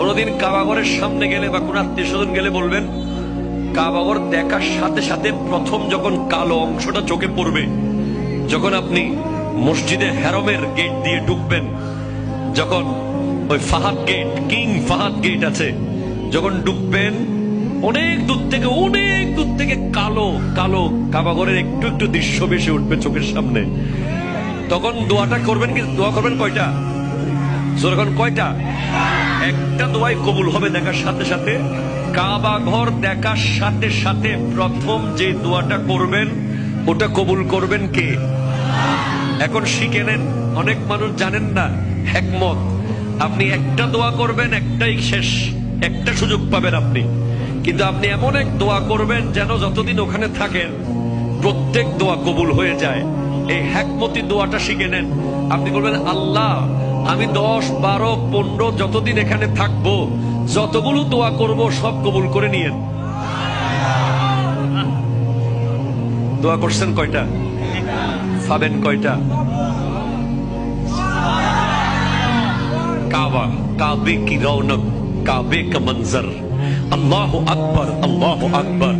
কোনদিন কাবাঘরের সামনে গেলে বা কোন আত্মীয় স্বজন গেলে বলবেন, কাবাঘর দেখার সাথে সাথে প্রথম যখন কালো অংশটা চোখে পড়বে, যখন আপনি মসজিদে হেরমের গেট দিয়ে ঢুকবেন, যখন ওই Fahad gate, King Fahad gate আছে, যখন ঢুকবেন অনেক দূর থেকে কালো কালো কাবাঘরের একটু একটু দৃশ্য বেশি উঠবে চোখের সামনে। তখন দোয়াটা করবেন, কিন্তু দোয়া করবেন কয়টা? যখন কয়টা? একটা দোয়াই কবুল হবে দেখার সাথে সাথে। কাবা ঘর দেখার সাথে সাথে প্রথম যে দোয়াটা করবেন ওটা কবুল করবেন কে? এখন শিখে নেন, অনেক মানুষ জানেন না হিকমত। আপনি একটা দোয়া করবেন, একটাই শেষ, একটা সুযোগ পাবেন আপনি, কিন্তু আপনি এমন এক দোয়া করবেন যেন যতদিন ওখানে থাকেন প্রত্যেক দোয়া কবুল হয়ে যায়। এই হিকমতি দোয়াটা শিখে নেন। আপনি বলবেন, আল্লাহ আমি 10, 12, 15 যতদিন এখানে থাকবো, যতগুলো দোয়া করব সব কবুল করে নিয়েন। দোয়া করছেন কয়টা? পাবেন কয়টা? কাবা, কাবে কি রৌনক, কাবে কা মঞ্জর, আল্লাহু আকবার, আল্লাহু আকবার।